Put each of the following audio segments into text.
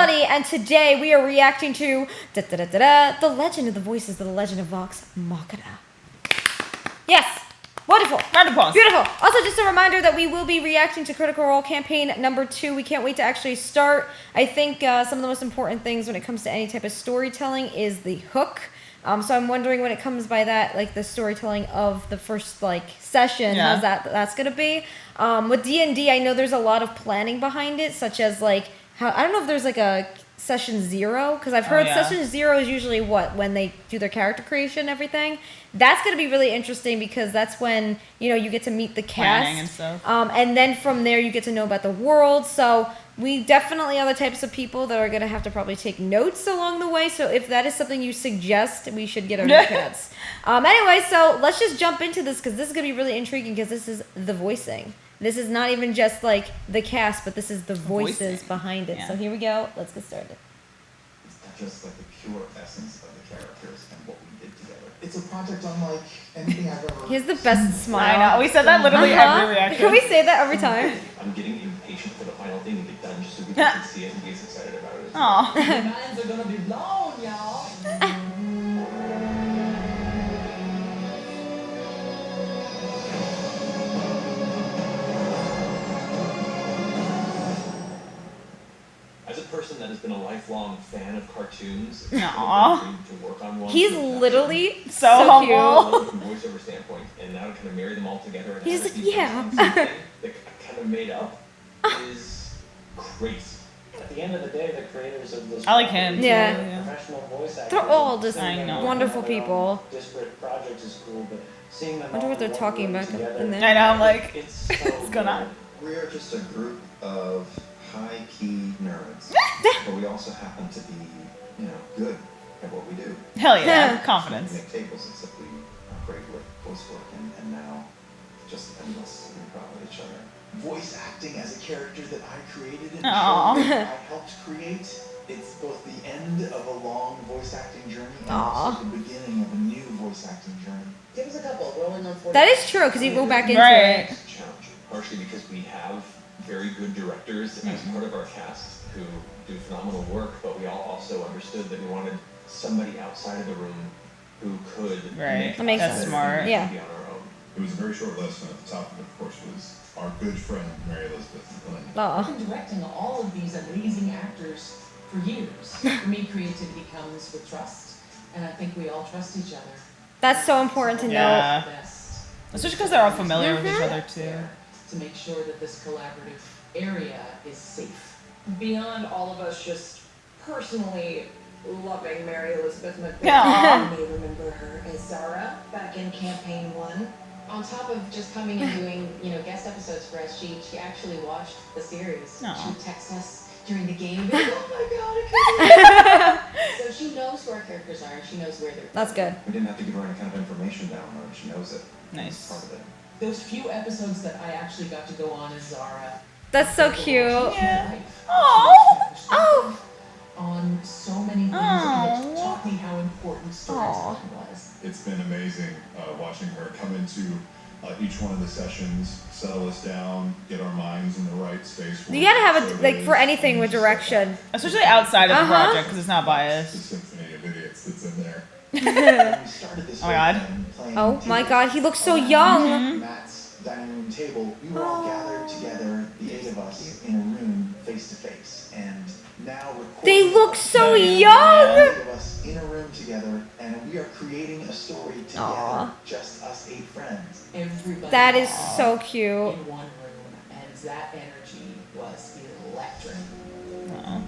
everybody, and today we are reacting to The Legend of the Voices, The Legend of Vox Machina. Yes! Wonderful. Round of applause. Beautiful. Also, just a reminder that we will be reacting to Critical Role campaign number 2. We can't wait to actually start. I think some of the most important things when it comes to any type of storytelling is the hook. So I'm wondering when it comes by that, like the storytelling of the first session, how's that's gonna be. With D&D, I know there's a lot of planning behind it, such as how I don't know if there's a session 0, because I've heard session 0 is usually when they do their character creation and everything. That's gonna be really interesting because that's when you get to meet the cast and stuff. And then from there you get to know about the world. So we definitely are the types of people that are gonna have to probably take notes along the way. So if that is something you suggest, we should get our notepads. Anyway, so let's just jump into this because this is gonna be really intriguing because this is the voicing. This is not even just the cast, but this is the voices behind it. So here we go. Let's get started. It's not just the pure essence of the characters and what we did together. It's a project unlike anything I've ever. He has the best smile. I know. We said that literally every reaction. Can we say that every time? I'm getting impatient for the final thing to get done just so we can see it and be as excited about it. Aww. Your minds are gonna be blown, y'all. As a person that has been a lifelong fan of cartoons, it's Aww. been a dream to work on one. He's literally so humble. cute. From a voiceover standpoint, and now to kind of marry them all together and He's have it be yeah. something that kind of made up is crazy. At the end of the day, the creators of this I like him. Yeah. professional voice actors. They're all just I know. wonderful people. Disparate projects is cool, but seeing them I wonder all what they're in one talking room about together, in there. I know. I'm like, it's so what's going on? We are just a group of high-key nerds, but we also happen to be, good at what we do. Hell yeah. We Confidence. make tables, except we are great with voice work, and now just endless and proud of each other. Voice acting as a character that I created and Aw. I helped create. It's both the end of a long voice acting journey and also the beginning of a new voice acting journey. Give us a couple. Rolling on 40. That is true because you go back into Right. it. It's a challenge, partially because we have very good directors as part of our cast who do phenomenal work, but we all also understood that we wanted somebody outside of the room who could Right. make That makes us sense. Smart. Yeah. be on our own. It was a very short list, and at the top of it, of course, was our good friend, Mary Elizabeth Lynn. Aw. I've been directing all of these amazing actors for years. For me, creativity comes with trust, and I think we all trust each other. That's so important to know. Yeah. Best. Especially because they're all familiar with each other too. To make sure that this collaborative area is safe. Beyond all of us just personally loving Mary Elizabeth McBain, Aw. you may remember her as Zara back in campaign 1. On top of just coming and doing, guest episodes for us, she actually watched the series. Aw. She would text us during the game and be like, oh my god, I can't So she knows who our characters are and she knows where they're That's good. We didn't have to give her any kind of information download. She knows it. Nice. It's part of it. Those few episodes that I actually got to go on as Zara. That's so cute. Yeah. Oh. Oh. On so many things Aw. that taught me how important storytelling was. It's been amazing watching her come into each one of the sessions, settle us down, get our minds in the right space. You gotta have it for anything with direction. Especially outside of the project because it's not The biased. symphony of idiots that's in there. When we started this Oh my God. whole thing, playing Oh my tables god, he looks so around young. Matt's dining room table, we were all gathered together, the 8 of us, in a room face to face, and now recording. They look so The young. 8 of us in a room together, and we are creating a story together, Aw. just us 8 friends. Everybody That is was so cute. in one room, and that energy was electric. Aw.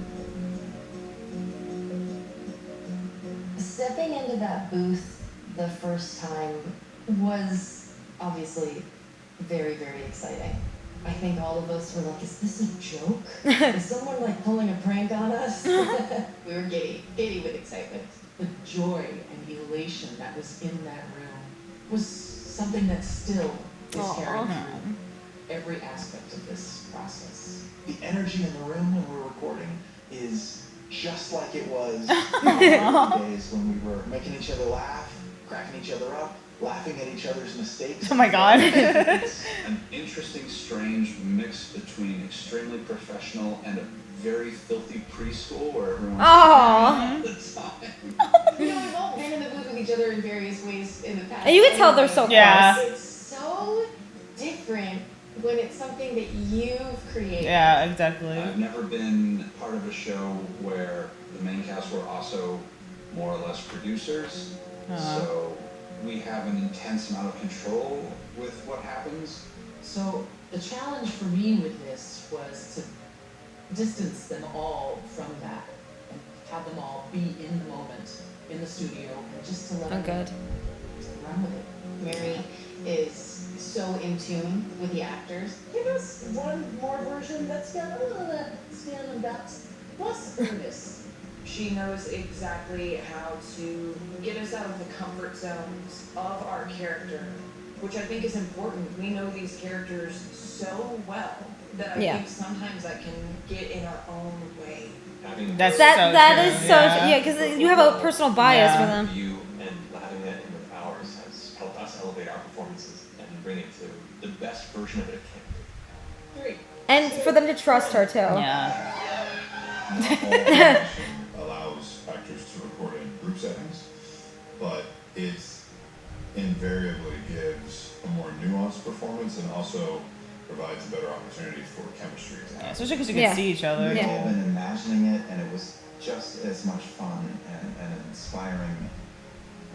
Stepping into that booth the first time was obviously very, very exciting. I think all of us were like, is this a joke? Is someone pulling a prank on us? We were giddy with excitement. The joy and elation that was in that room was something that still is Aw. carried through every aspect of this process. The energy in the room when we're recording is just like it was in the early days when we were making each other laugh, cracking each other up, laughing at each other's mistakes. Oh my god. It's an interesting, strange mix between extremely professional and a very filthy preschool where everyone's Aw. all the time. We've all been in the booth with each other in various ways in the past. And you can tell they're so Yeah. close. It's so different when it's something that you've created. Yeah, exactly. I've never been part of a show where the main cast were also more or less producers. So we have an intense amount of control with what happens. So the challenge for me with this was to distance them all from that and have them all be in the moment, in the studio, and just to let Oh, them good. run with it. Mary is so in tune with the actors. Give us one more version that's got a little of that skin and guts, plus earnest. She knows exactly how to get us out of the comfort zones of our character, which I think is important. We know these characters so well that I Yeah. think sometimes I can get in our own way. Having That's those so That true, is so yeah. because you have a personal bias Yeah. for them. view and having that in with ours has helped us elevate our performances and bring it to the best version of it can. Great. And for them to trust her too. Yeah. Not all animation allows actors to record in group settings, but it invariably gives a more nuanced performance and also provides a better opportunity for chemistry to Yeah, happen. especially because you can Yeah. see each other. Yeah. We've all been imagining it, and it was just as much fun and an inspiring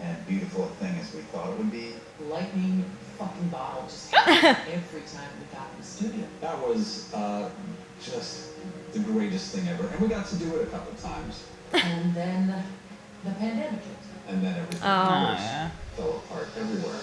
and beautiful a thing as we thought it would be. Lightning fucking bottle just happened every time we got in the studio. That was just the greatest thing ever. And we got to do it a couple times. And then the pandemic hit. And then everything Oh. Oh, of course, yeah. fell apart everywhere.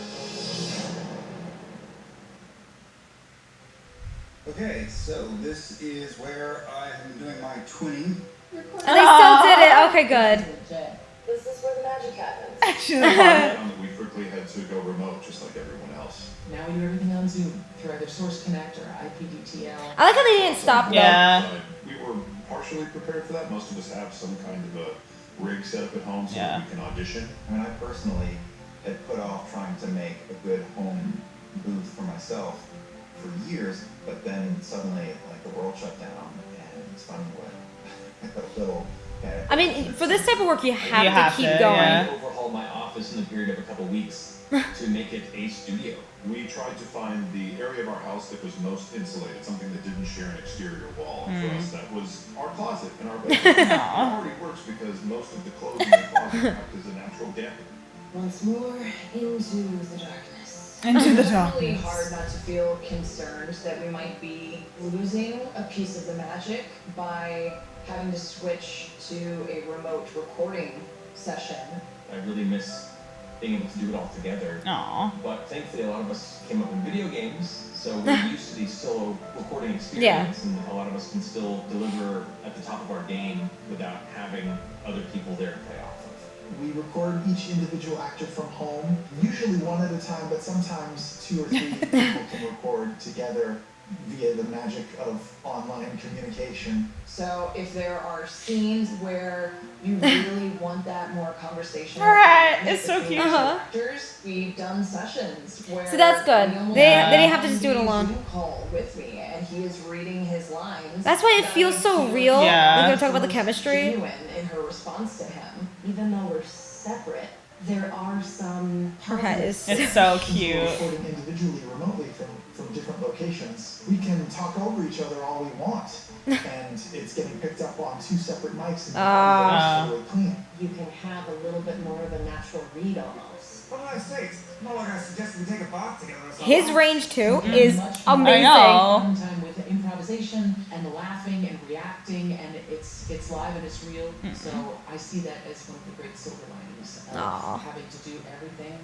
Okay, so this is where I am doing my twinning. And they still did it. Okay, good. Legit. This is where the magic happens. Actually, I love it. Found that we quickly had to go remote, just like everyone else. Now we do everything on Zoom through either Source Connect or IPDTL. I like how they didn't stop though. Yeah. We were partially prepared for that. Most of us have some kind of a rig set up at home so Yeah. that we can audition. I mean, I personally had put off trying to make a good home booth for myself for years, but then suddenly, like, the world shut down, and it's funny what a little. I mean, for this type of work, you have, You have to keep to, going. yeah. I overhauled my office in the period of a couple weeks to make it a studio. We tried to find the area of our house that was most insulated, something that didn't share an exterior wall. And for us, that was our closet in our bedroom. It already works because most of the clothes in the closet act as a natural damper. Once more into the darkness. Into the It's really darkness. hard not to feel concerned that we might be losing a piece of the magic by having to switch to a remote recording session. I really miss being able to do it all together. Aw. But thankfully, a lot of us came up in video games, so we're used to the solo recording experience, and a lot of us can still deliver at the top of our game without having other people there to play off of. We record each individual actor from home, usually one at a time, but sometimes 2 or 3 people can record together via the magic of online communication. So if there are scenes where you really want that more conversation, Alright, it's so between cute. the Uh-huh. actors, we've done sessions where So that's good. we only They have didn't have to just do it one alone. Zoom call with me, and he is reading his lines. That's why it that feels so I feel real. Yeah. We're gonna talk about the chemistry. genuine in her response to him. Even though we're separate, there are some Her hat is. It's so Since we're cute. recording individually remotely from different locations, we can talk over each other all we want. And it's getting picked up on 2 separate mics and Ah. it's really clean. you can have a little bit more of a natural read almost. For God's sakes, no one has suggested we take a bath together or something. His range too Yeah, is much more amazing. I know. fun time with the improvisation and the laughing and reacting, and it's live and it's real. So I see that as one of the great silver linings of Aw. having to do everything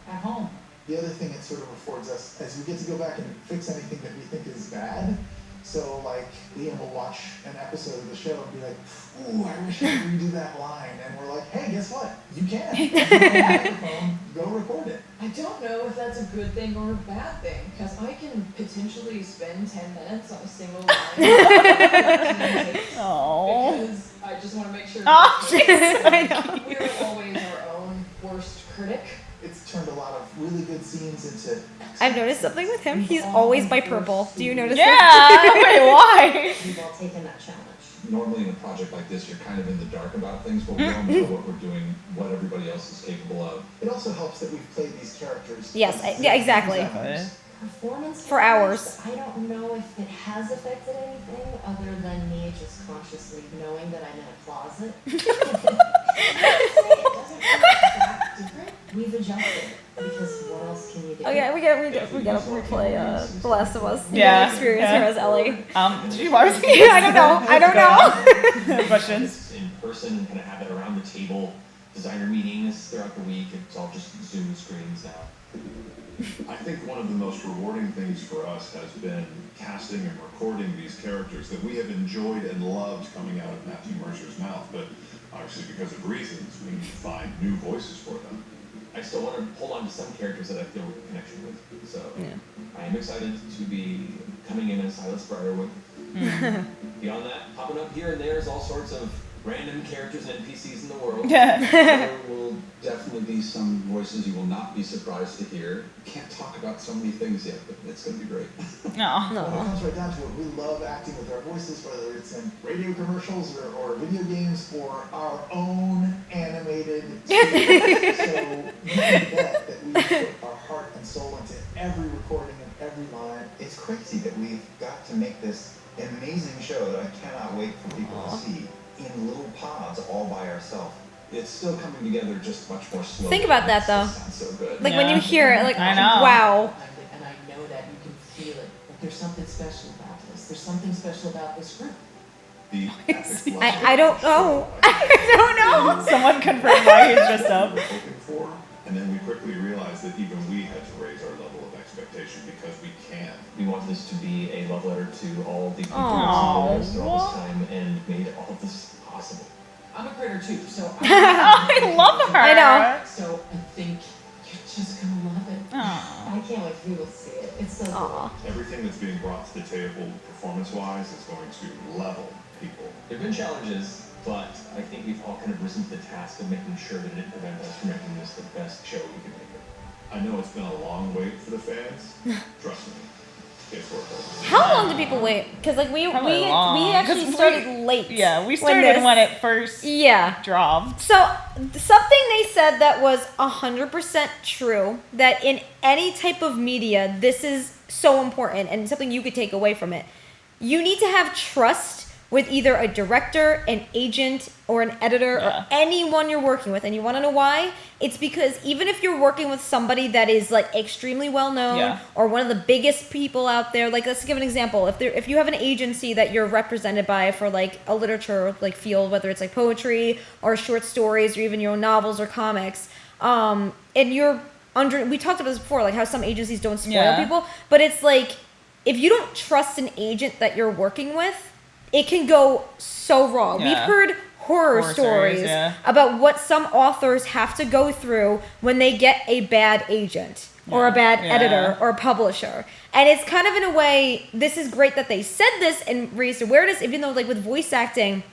at home. The other thing it sort of affords us is we get to go back and fix anything that we think is bad. So, like, Liam will watch an episode of the show and be like, ooh, I wish I could redo that line. And we're like, hey, guess what? You can. Microphone, go record it. I don't know if that's a good thing or a bad thing, because I can potentially spend 10 minutes on a single line. Aw. Because I just want to make sure Aw, that I know. we're always our own worst critic. It's turned a lot of really good scenes into I've noticed something with him. He's always by purple. Do you notice Yeah. Wait, why? We've all taken that challenge. normally in a project like this, you're kind of in the dark about things, but we all know what we're doing, what everybody else is capable of. It also helps that we've played these characters. Yes, yeah, exactly. Performance For hours. I don't know if it has affected anything other than me just consciously knowing that I'm in a closet. It doesn't feel that different. We've adjusted because what else can you do? Oh yeah, we gotta replay The Last of Us. Yeah, Experience her as Ellie. Did you watch Yeah, I don't know. Questions? In person and kind of have it around the table, designer meetings throughout the week. It's all just Zoom screens now. I think one of the most rewarding things for us has been casting and recording these characters that we have enjoyed and loved coming out of Matthew Mercer's mouth, but obviously because of reasons, we need to find new voices for them. I still want to hold on to some characters that I feel a connection with. So I am excited to be coming in as Silas Briarwood. Beyond that, popping up here and there is all sorts of random characters and NPCs in the world. There will definitely be some voices you will not be surprised to hear. Can't talk about so many things yet, but it's going to be great. When it comes right down to it, we love acting with our voices, whether it's in radio commercials or video games or our own animated series. So you can bet that we put our heart and soul into every recording and every line. It's crazy that we've got to make this amazing show that I cannot wait for people to see in little pods all by ourselves. It's still coming together just much more slowly. Think about that though. Sounds so good. Like when you hear it, like I know. wow. And I know that you can feel it. Like there's something special about this. There's something special about this group. The epic I don't know. I don't know. Someone confirm why he's dressed up. we're hoping for, and then we quickly realized that even we had to raise our level of expectation because we can. We want this to be a love letter to all the people Aww. who supported us all this time and made all of this possible. I'm a critter too, so I love her. I know. So I think you're just gonna love it. Aw. I can't wait for people to see it. It's so Aw. cool. Everything that's being brought to the table performance-wise is going to level people. There have been challenges, but I think we've all kind of risen to the task of making sure that it didn't prevent us from making this the best show we could make it. I know it's been a long wait for the fans. Trust me, it's worth it. How long do people wait? Because like we Probably long. actually 'Cause started late. Yeah, we when started this- when it first Yeah. dropped. So something they said that was 100% true, that in any type of media, this is so important and something you could take away from it. You need to have trust with either a director, an agent, or an editor, or anyone you're working with. And you want to know why? It's because even if you're working with somebody that is like extremely well known or one of the biggest people out there, like let's give an example. If you have an agency that you're represented by for like a literature like field, whether it's like poetry or short stories or even your own novels or comics, and you're we talked about this before, like how some agencies don't spoil people, but it's like if you don't trust an agent that you're working with, it can go so wrong. We've heard horror stories about what some authors have to go through when they get a bad agent or a bad editor or publisher. And it's kind of in a way, this is great that they said this and raised awareness, even though like with voice acting,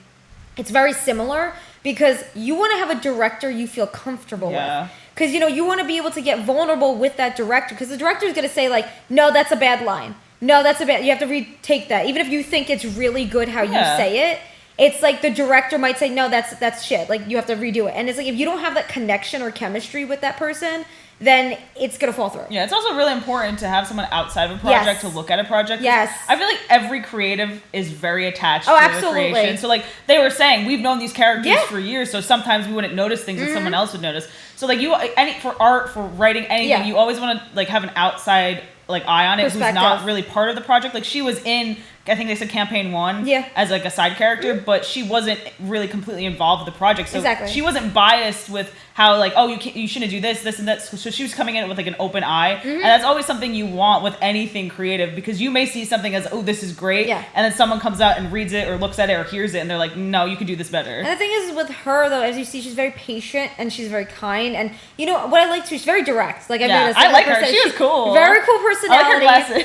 it's very similar because you want to have a director you feel comfortable with. Because, you know, you want to be able to get vulnerable with that director because the director is going to say like, no, that's a bad line. No, that's a bad, you have to retake that. Even if you think it's really good how you say it, it's like the director might say, no, that's shit. Like you have to redo it. And it's like, if you don't have that connection or chemistry with that person, then it's going to fall through. Yeah, it's also really important to have someone outside of a project to look at a project. Yes. I feel like every creative is very attached to absolutely. the creation. So like they were saying, we've known these characters for years, so sometimes we wouldn't notice things that someone else would notice. So like for art, for writing anything, you always want to like have an outside like eye on it who's not really part of the project. Like she was in, I think they said campaign 1 as like a side character, but she wasn't really completely involved with the project. So she wasn't biased with how like, oh, you shouldn't do this and that. So she was coming in with like an open eye. And that's always something you want with anything creative because you may see something as, oh, this is great. And then someone comes out and reads it or looks at it or hears it and they're like, no, you could do this better. And the thing is with her though, as you see, she's very patient and she's very kind. And you know what I like too, she's very direct. Like I like her. She was cool. Very cool personality. I like her glasses.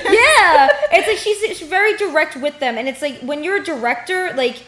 It's like she's very direct with them. And it's like when you're a director, like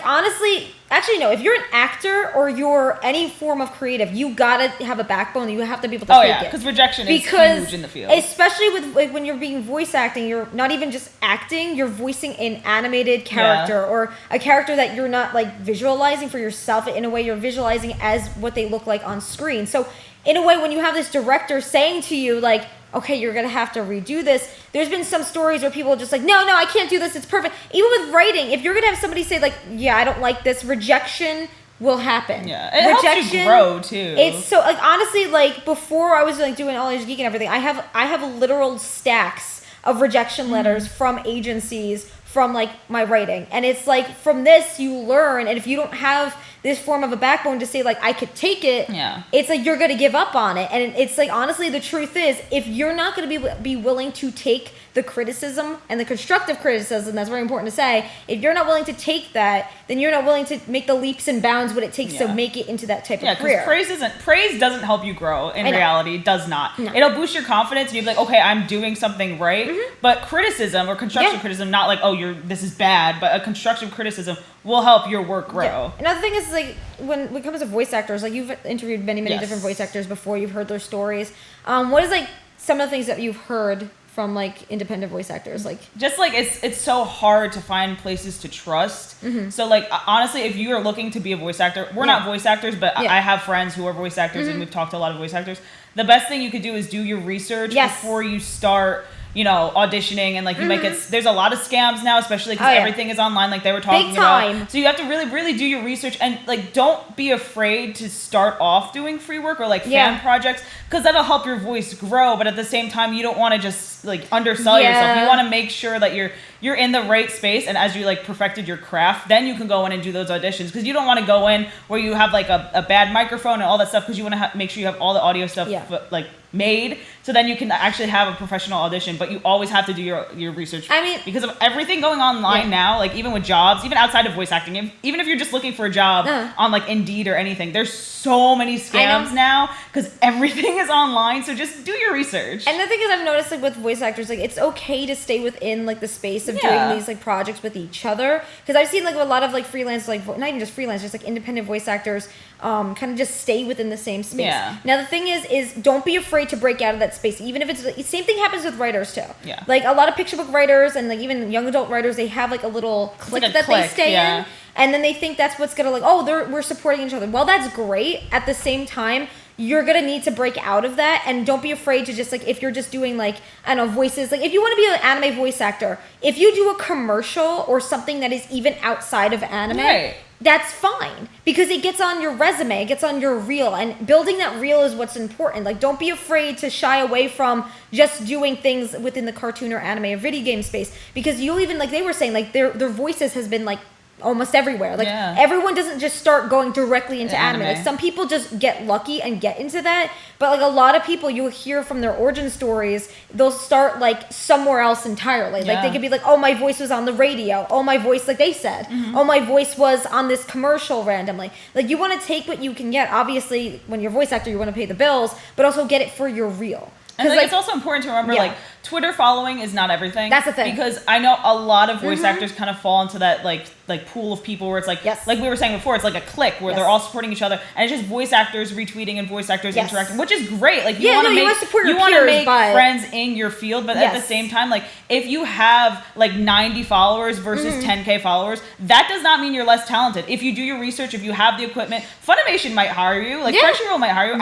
honestly, actually, no. If you're an actor or you're any form of creative, you gotta have a backbone. You have to be able to take it. Because rejection is huge in the field. Especially with like when you're being voice acting, you're not even just acting. You're voicing an animated character or a character that you're not like visualizing for yourself. In a way, you're visualizing as what they look like on screen. So, in a way, when you have this director saying to you like, okay, you're gonna have to redo this. There's been some stories where people are just like, no, I can't do this. It's perfect. Even with writing, if you're gonna have somebody say like, yeah, I don't like this, rejection will happen. Yeah, it helps you grow too. It's so like honestly, like before I was like doing AAOG Geek and everything, I have literal stacks of rejection letters from agencies from like my writing, and it's like from this you learn, and if you don't have this form of a backbone to say like I could take it, it's like you're gonna give up on it. And it's like honestly the truth is, if you're not gonna be willing to take the criticism and the constructive criticism, that's very important to say, if you're not willing to take that, then you're not willing to make the leaps and bounds what it takes to make it into that type of career. Praise doesn't help you grow in reality. It does not. No. It'll boost your confidence and you'll be like, okay, I'm doing something right. But criticism or constructive criticism, not like, oh, this is bad, but a constructive criticism will help your work grow. Yeah. Another thing is like when it comes to voice actors, like you've interviewed many different voice actors before, you've heard their stories. What is like some of the things that you've heard from like independent voice actors? Like just like it's so hard to find places to trust. So like honestly, if you are looking to be a voice actor, we're not voice actors, but I have friends who are voice actors and we've talked to a lot of voice actors. The best thing you could do is do your research before you start auditioning, and like you might get, there's a lot of scams now, especially because everything is online, like they were talking about. So you have to really, really do your research, and like don't be afraid to start off doing free work or like fan projects, because that'll help your voice grow. But at the same time, you don't want to just like undersell yourself. You want to make sure that you're in the right space, and as you like perfected your craft, then you can go in and do those auditions, because you don't want to go in where you have like a bad microphone and all that stuff, because you want to make sure you have all the audio stuff like made, so then you can actually have a professional audition. But you always have to do your research. I mean, because of everything going online now, like even with jobs, even outside of voice acting, even if you're just looking for a job on like Indeed or anything, there's so many scams now because everything is online. So just do your research. And the thing is, I've noticed like with voice actors, like it's okay to stay within like the space of doing these like projects with each other, because I've seen like a lot of like freelance, like not even just freelance, just like independent voice actors kind of just stay within the same space. Now the thing is don't be afraid to break out of that space, even if it's the same thing happens with writers too. Like a lot of picture book writers and like even young adult writers, they have like a little clique that they stay in, and then they think that's what's gonna like, oh, we're supporting each other. Well, that's great. At the same time, you're gonna need to break out of that, and don't be afraid to just like, if you're just doing like, I don't know, voices, like if you want to be an anime voice actor, if you do a commercial or something that is even outside of anime, that's fine, because it gets on your resume, it gets on your reel, and building that reel is what's important. Like don't be afraid to shy away from just doing things within the cartoon or anime or video game space, because you'll even, like they were saying, like their voices has been like almost everywhere. Like everyone doesn't just start going directly into anime. Like some people just get lucky and get into that, but like a lot of people, you'll hear from their origin stories, they'll start like somewhere else entirely. Like they could be like, oh, my voice was on the radio, oh, my voice, like they said, oh, my voice was on this commercial randomly. Like you want to take what you can get. Obviously when you're a voice actor, you want to pay the bills, but also get it for your reel. And like, it's also important to remember, like, Twitter following is not everything. That's the thing. Because I know a lot of voice actors kind of fall into that, like pool of people where it's like, like we were saying before, it's like a clique where they're all supporting each other, and it's just voice actors retweeting and voice actors interacting, which is great. Like, you want to make friends in your field, but at the same time, like, if you have like 90 followers versus 10K followers, that does not mean you're less talented. If you do your research, if you have the equipment, Funimation might hire you, like Crunchyroll might hire you.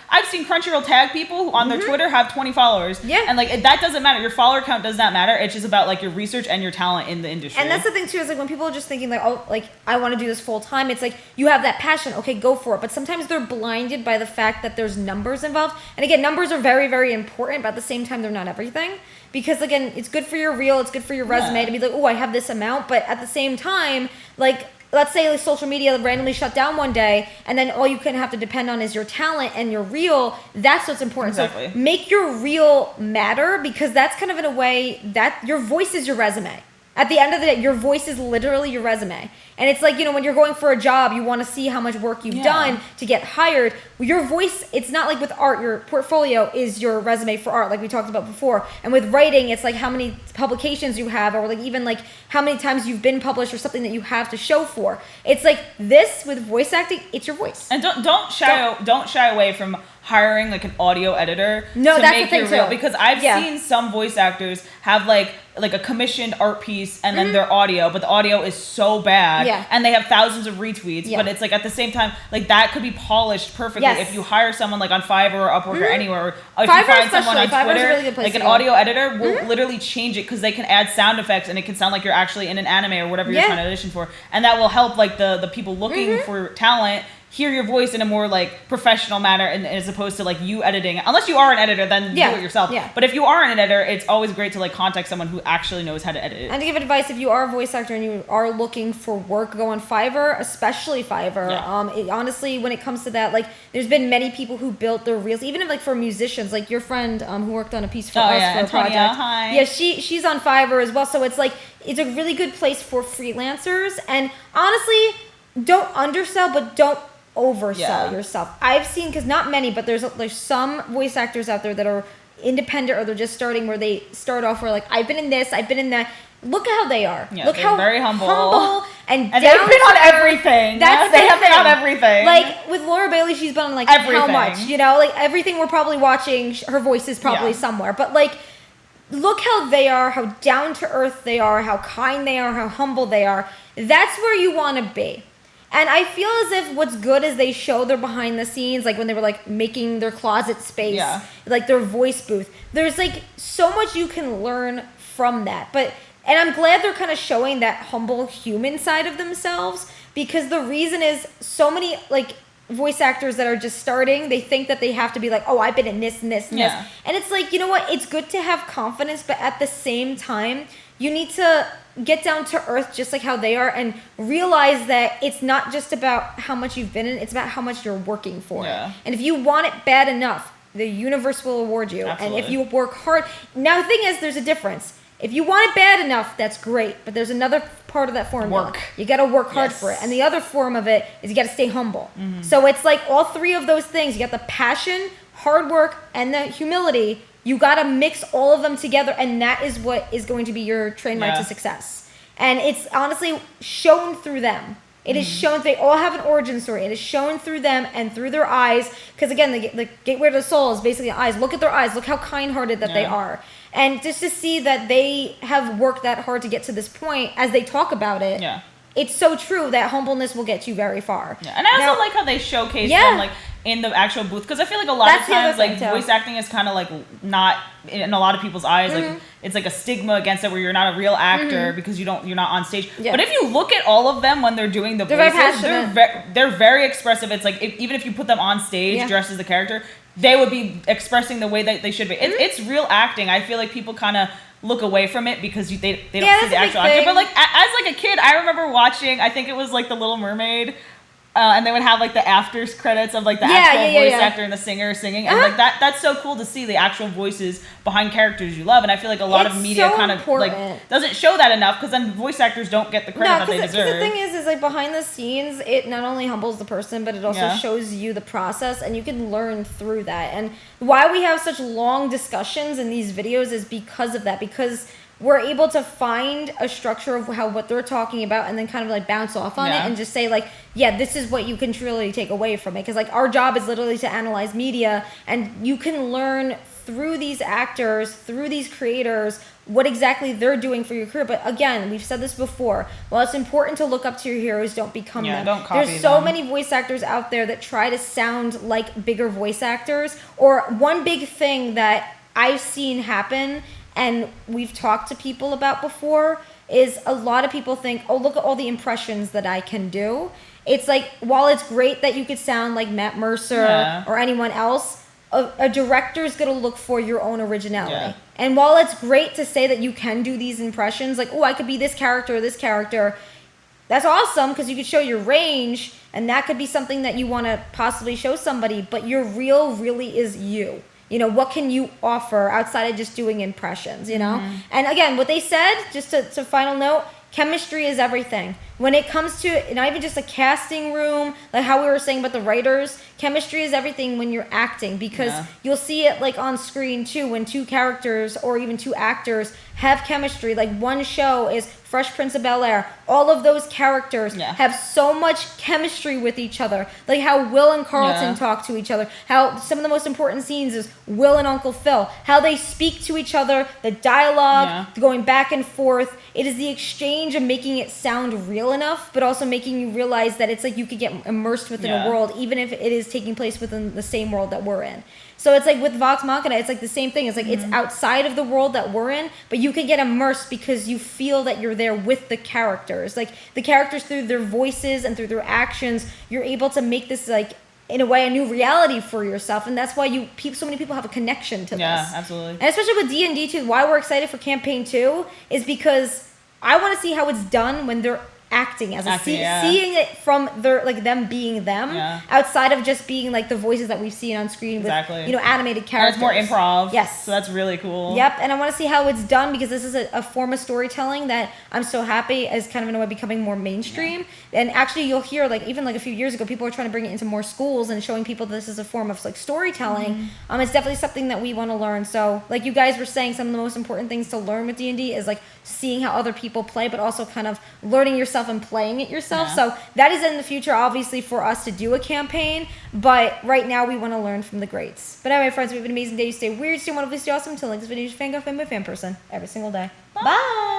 I've seen Crunchyroll tag people who on their Twitter have 20 followers. And like that doesn't matter. Your follower count does not matter. It's just about like your research and your talent in the industry. And that's the thing too, is like when people are just thinking like, oh, like I want to do this full time, it's like you have that passion, okay, go for it. But sometimes they're blinded by the fact that there's numbers involved. And again, numbers are very, very important, but at the same time, they're not everything. Because again, it's good for your reel, it's good for your resume to be like, oh, I have this amount. But at the same time, like, let's say like social media randomly shut down one day, and then all you can have to depend on is your talent and your reel. That's what's important. So make your reel matter, because that's kind of in a way that your voice is your resume. At the end of the day, your voice is literally your resume. And it's like, when you're going for a job, you want to see how much work you've done to get hired. Your voice, it's not like with art, your portfolio is your resume for art, like we talked about before. And with writing, it's like how many publications you have, or like even like how many times you've been published, or something that you have to show for. It's like this with voice acting, it's your voice. And don't shy away from hiring like an audio editor to that's make the thing your reel, too. because I've seen some voice actors have like a commissioned art piece and then their audio, but the audio is so bad and they have thousands of retweets, but it's like at the same time, like that could be polished perfectly if you hire someone like on Fiverr or Upwork or anywhere, or if Fiverr you find someone on Fiverr's Twitter, a really good place like an to go. audio editor will literally change it because they can add sound effects and it can sound like you're actually in an anime or whatever you're trying to audition for, and that will help like the people looking for talent hear your voice in a more like professional manner, and as opposed to like you editing. Unless you are an editor, then do it yourself. But if you are an editor, it's always great to like contact someone who actually knows how to edit it. And to give advice, if you are a voice actor and you are looking for work, go on Fiverr, especially Fiverr. Honestly, when it comes to that, like there's been many people who built their reels, even if like for musicians, like your friend who worked on a piece for us for a project. Hi. Yeah, she's on Fiverr as well. So it's like it's a really good place for freelancers. And honestly, don't undersell, but don't oversell yourself. I've seen, because not many, but there's some voice actors out there that are independent, or they're just starting, where they start off where like, I've been in this, I've been in that. Look at how they are. Look how very humble and they've been on everything. They have been on everything. Like with Laura Bailey, she's been on like everything. How much? Like everything we're probably watching, her voice is probably somewhere. But like, look how they are, how down to earth they are, how kind they are, how humble they are. That's where you want to be. And I feel as if what's good is they show their behind the scenes, like when they were like making their closet space, like their voice booth. There's like so much you can learn from that. And I'm glad they're kind of showing that humble human side of themselves, because the reason is so many like voice actors that are just starting, they think that they have to be like, oh, I've been in this and this and this. And it's like, you know what? It's good to have confidence, but at the same time, you need to get down to earth just like how they are, and realize that it's not just about how much you've been in, it's about how much you're working for it. And if you want it bad enough, the universe will award you. Absolutely. And if you work hard. Now the thing is, there's a difference. If you want it bad enough, that's great, but there's another part of that formula. You got to work hard for it. And the other form of it is you got to stay humble. So it's like all three of those things. You got the passion, hard work, and the humility. You got to mix all of them together, and that is what is going to be your train ride to success. And it's honestly shown through them. It is shown. They all have an origin story. It is shown through them and through their eyes. Because again, the gateway to the soul is basically eyes. Look at their eyes. Look how kind-hearted that they are. And just to see that they have worked that hard to get to this point, as they talk about it, it's so true that humbleness will get you very far. And I also like how they showcase them like in the actual booth, because I feel like a lot of times like voice acting is kind of like not in a lot of people's eyes, like it's like a stigma against it, where you're not a real actor because you're not on stage. But if you look at all of them when they're doing the voices, they're very expressive. It's like even if you put them on stage dressed as the character, they would be expressing the way that they should be. It's real acting. I feel like people kind of look away from it because they don't see the actual actor. But like as like a kid, I remember watching, I think it was like The Little Mermaid, and they would have like the after credits of like the actual voice actor and the singer singing, and like that's so cool to see the actual voices behind characters you love. And I feel like a lot of media kind of like doesn't show that enough, because then voice actors don't get the credit that they deserve. The thing is like behind the scenes, it not only humbles the person, but it also shows you the process, and you can learn through that. And why we have such long discussions in these videos is because of that, because we're able to find a structure of what they're talking about, and then kind of like bounce off on it and just say like, this is what you can truly take away from it. Because like our job is literally to analyze media, and you can learn through these actors, through these creators, what exactly they're doing for your career. But again, we've said this before, while it's important to look up to your heroes, don't become them. Don't copy There's so them. many voice actors out there that try to sound like bigger voice actors. Or one big thing that I've seen happen, and we've talked to people about before, is a lot of people think, oh, look at all the impressions that I can do. It's like, while it's great that you could sound like Matt Mercer or anyone else, a director's going to look for your own originality. And while it's great to say that you can do these impressions, like, oh, I could be this character or this character, that's awesome, because you could show your range, and that could be something that you want to possibly show somebody, but your real really is you. what can you offer outside of just doing impressions, And again, what they said, just to final note, chemistry is everything. When it comes to not even just a casting room, like how we were saying about the writers, chemistry is everything when you're acting, because you'll see it like on screen too when two characters or even two actors have chemistry. Like one show is Fresh Prince of Bel-Air. All of those characters have so much chemistry with each other. Like how Will and Carlton talk to each other. How some of the most important scenes is Will and Uncle Phil. How they speak to each other, the dialogue, going back and forth. It is the exchange of making it sound real enough, but also making you realize that it's like you could get immersed within a world, even if it is taking place within the same world that we're in. So it's like with Vox Machina, it's like the same thing. It's like it's outside of the world that we're in, but you can get immersed because you feel that you're there with the characters. Like the characters, through their voices and through their actions, you're able to make this like, in a way, a new reality for yourself, and that's why so many people have a connection to this. Yeah, absolutely. And especially with D&D too, why we're excited for campaign 2 is because I want to see how it's done when they're acting as seeing it from their them being them outside of just being like the voices that we've seen on screen with animated characters. And it's more improv. Yes, so that's really cool. Yep, and I want to see how it's done because this is a form of storytelling that I'm so happy is kind of in a way becoming more mainstream. And actually, you'll hear even a few years ago, people were trying to bring it into more schools and showing people this is a form of like storytelling. It's definitely something that we want to learn. So like you guys were saying, some of the most important things to learn with D&D is like seeing how other people play, but also kind of learning yourself and playing it yourself. So that is in the future, obviously, for us to do a campaign. But right now, we want to learn from the greats. But anyway, friends, we have an amazing day. Stay weird, stay wonderful, stay awesome. Until next video, fan go fan by fan person every single day. Bye.